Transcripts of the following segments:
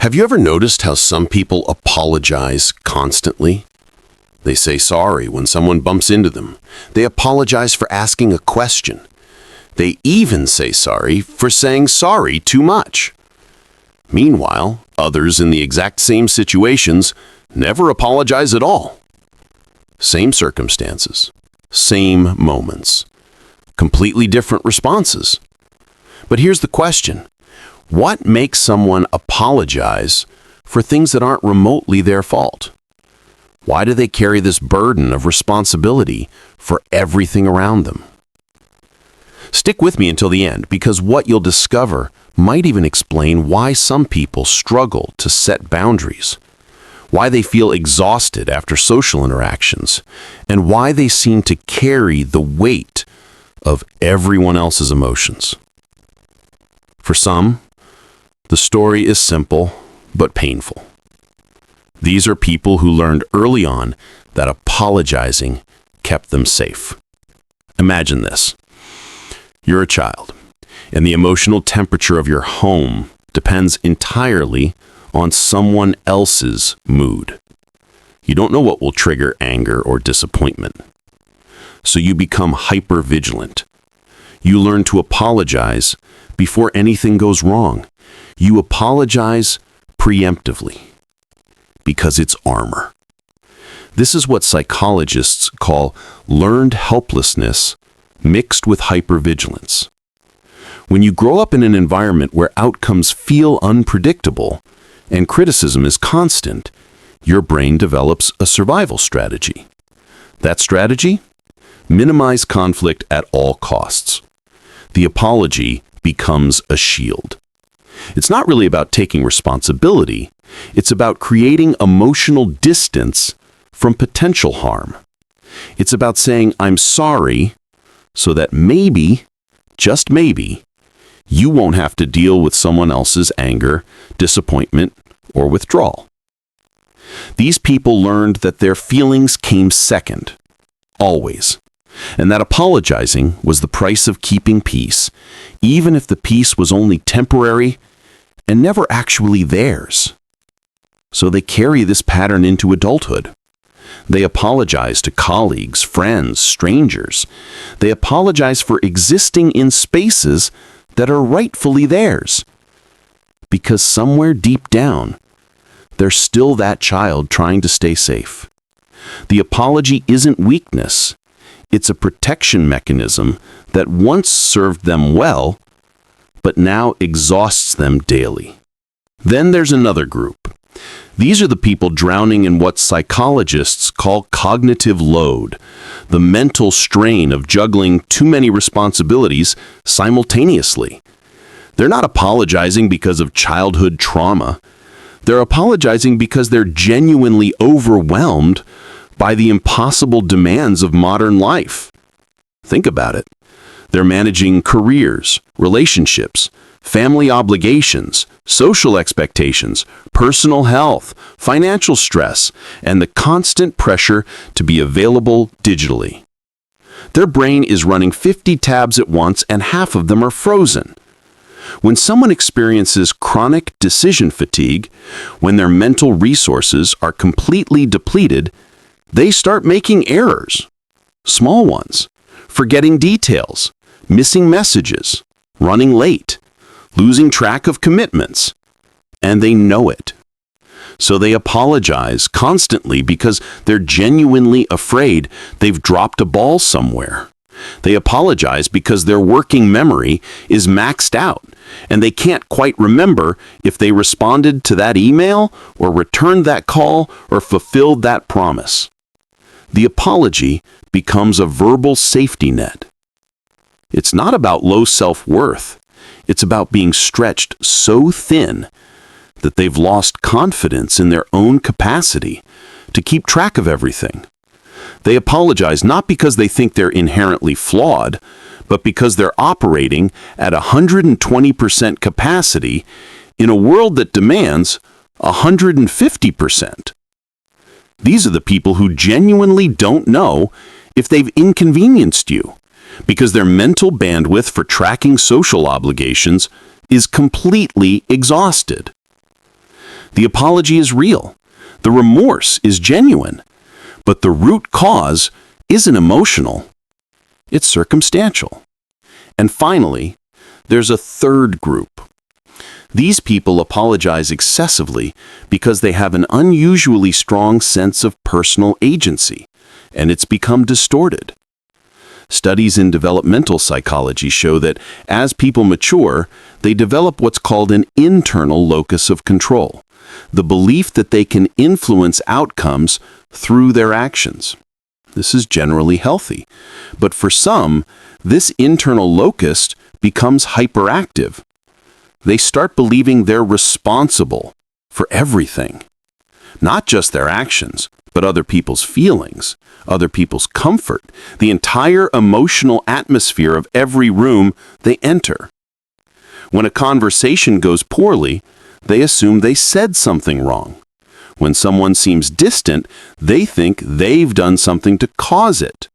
Have you ever noticed how some people apologize constantly? They say sorry when someone bumps into them. They apologize for asking a question. They even say sorry for saying sorry too much. Meanwhile, others in the exact same situations never apologize at all. Same circumstances, same moments, completely different responses. But here's the question. What makes someone apologize for things that aren't remotely their fault? Why do they carry this burden of responsibility for everything around them? Stick with me until the end, because what you'll discover might even explain why some people struggle to set boundaries, why they feel exhausted after social interactions, and why they seem to carry the weight of everyone else's emotions. For some, the story is simple but painful. These are people who learned early on that apologizing kept them safe. Imagine this. You're a child, and the emotional temperature of your home depends entirely on someone else's mood. You don't know what will trigger anger or disappointment. So you become hyper-vigilant. You learn to apologize before anything goes wrong. You apologize preemptively because it's armor. This is what psychologists call learned helplessness mixed with hypervigilance. When you grow up in an environment where outcomes feel unpredictable and criticism is constant, your brain develops a survival strategy. That strategy? Minimize conflict at all costs. The apology becomes a shield. It's not really about taking responsibility. It's about creating emotional distance from potential harm. It's about saying, I'm sorry, so that maybe, just maybe, you won't have to deal with someone else's anger, disappointment, or withdrawal. These people learned that their feelings came second, always, and that apologizing was the price of keeping peace, even if the peace was only temporary and never actually theirs. So they carry this pattern into adulthood. They apologize to colleagues, friends, strangers. They apologize for existing in spaces that are rightfully theirs. Because somewhere deep down, they're still that child trying to stay safe. The apology isn't weakness. It's a protection mechanism that once served them well, but now exhausts them daily. Then there's another group. These are the people drowning in what psychologists call cognitive load, the mental strain of juggling too many responsibilities simultaneously. They're not apologizing because of childhood trauma. They're apologizing because they're genuinely overwhelmed by the impossible demands of modern life. Think about it. They're managing careers, relationships, family obligations, social expectations, personal health, financial stress, and the constant pressure to be available digitally. Their brain is running 50 tabs at once, and half of them are frozen. When someone experiences chronic decision fatigue, when their mental resources are completely depleted, they start making errors, small ones, forgetting details, missing messages, running late, losing track of commitments, and they know it. So they apologize constantly because they're genuinely afraid they've dropped a ball somewhere. They apologize because their working memory is maxed out, and they can't quite remember if they responded to that email or returned that call or fulfilled that promise. The apology becomes a verbal safety net. It's not about low self-worth. It's about being stretched so thin that they've lost confidence in their own capacity to keep track of everything. They apologize not because they think they're inherently flawed, but because they're operating at 120% capacity in a world that demands 150%. These are the people who genuinely don't know if they've inconvenienced you, because their mental bandwidth for tracking social obligations is completely exhausted. The apology is real. The remorse is genuine. But the root cause isn't emotional. It's circumstantial. And finally, there's a third group. These people apologize excessively because they have an unusually strong sense of personal agency, and it's become distorted. Studies in developmental psychology show that as people mature, they develop what's called an internal locus of control, the belief that they can influence outcomes through their actions. This is generally healthy, but for some, this internal locus becomes hyperactive. They start believing they're responsible for everything, not just their actions, but other people's feelings, other people's comfort, the entire emotional atmosphere of every room they enter. When a conversation goes poorly, they assume they said something wrong. When someone seems distant, they think they've done something to cause it.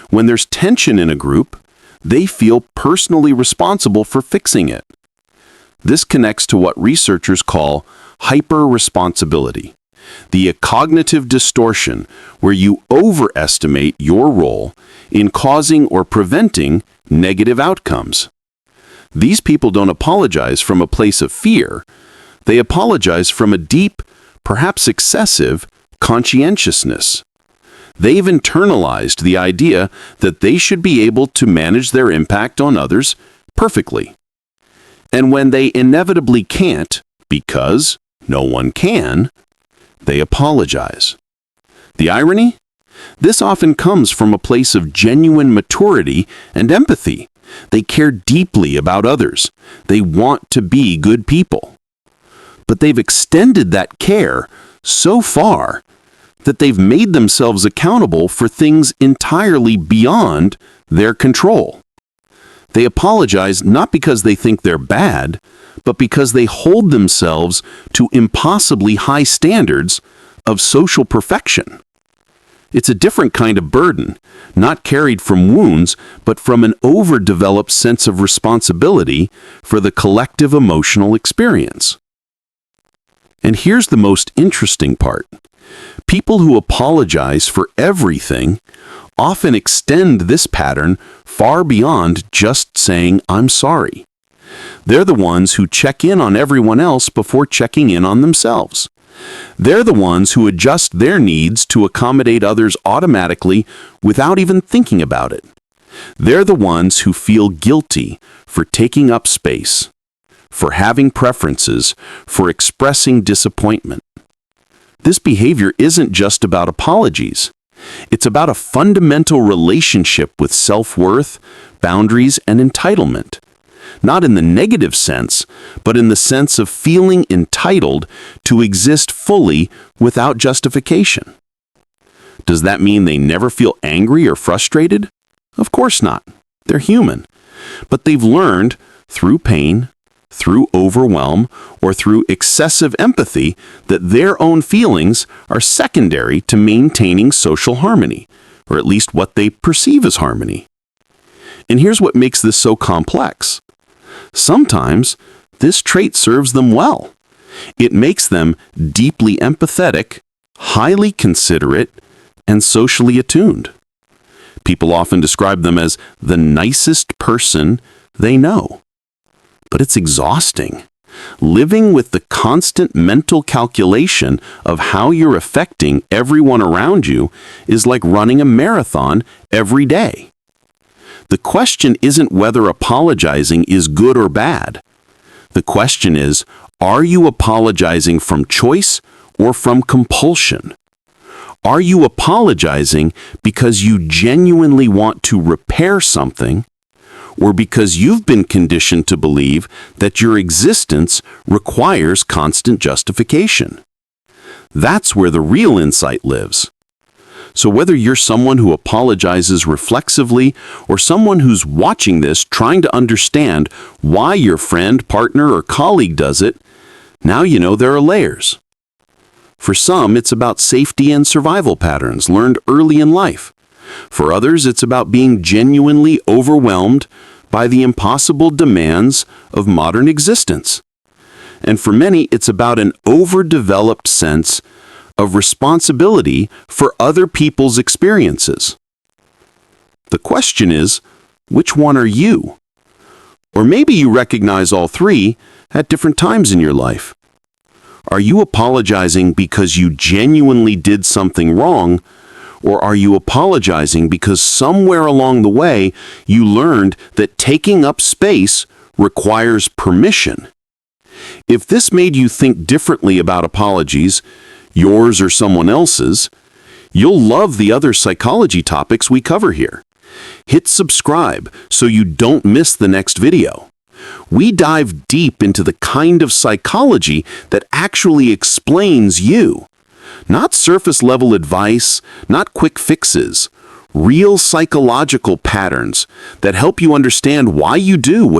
When there's tension in a group, they feel personally responsible for fixing it. This connects to what researchers call hyper-responsibility, the cognitive distortion where you overestimate your role in causing or preventing negative outcomes. These people don't apologize from a place of fear. They apologize from a deep, perhaps excessive, conscientiousness. They've internalized the idea that they should be able to manage their impact on others perfectly. And when they inevitably can't, because no one can, they apologize. The irony? This often comes from a place of genuine maturity and empathy. They care deeply about others. They want to be good people. But they've extended that care so far that they've made themselves accountable for things entirely beyond their control. They apologize not because they think they're bad, but because they hold themselves to impossibly high standards of social perfection. It's a different kind of burden, not carried from wounds, but from an overdeveloped sense of responsibility for the collective emotional experience. And here's the most interesting part. People who apologize for everything often extend this pattern far beyond just saying, "I'm sorry." They're the ones who check in on everyone else before checking in on themselves. They're the ones who adjust their needs to accommodate others automatically without even thinking about it. They're the ones who feel guilty for taking up space, for having preferences, for expressing disappointment. This behavior isn't just about apologies. It's about a fundamental relationship with self-worth, boundaries, and entitlement. Not in the negative sense, but in the sense of feeling entitled to exist fully without justification. Does that mean they never feel angry or frustrated? Of course not. They're human. But they've learned, through pain, through overwhelm, or through excessive empathy, that their own feelings are secondary to maintaining social harmony, or at least what they perceive as harmony. And here's what makes this so complex. Sometimes this trait serves them well. It makes them deeply empathetic, highly considerate, and socially attuned. People often describe them as the nicest person they know. But it's exhausting. Living with the constant mental calculation of how you're affecting everyone around you is like running a marathon every day. The question isn't whether apologizing is good or bad. The question is, are you apologizing from choice or from compulsion? Are you apologizing because you genuinely want to repair something, or because you've been conditioned to believe that your existence requires constant justification? That's where the real insight lives. So whether you're someone who apologizes reflexively or someone who's watching this trying to understand why your friend, partner, or colleague does it, now you know there are layers. For some, it's about safety and survival patterns learned early in life. For others, it's about being genuinely overwhelmed by the impossible demands of modern existence. And for many, it's about an overdeveloped sense of responsibility for other people's experiences. The question is, which one are you? Or maybe you recognize all three at different times in your life. Are you apologizing because you genuinely did something wrong, or are you apologizing because somewhere along the way you learned that taking up space requires permission? If this made you think differently about apologies, yours or someone else's, you'll love the other psychology topics we cover here. Hit subscribe so you don't miss the next video. We dive deep into the kind of psychology that actually explains you. Not surface-level advice, not quick fixes. Real psychological patterns that help you understand why you do what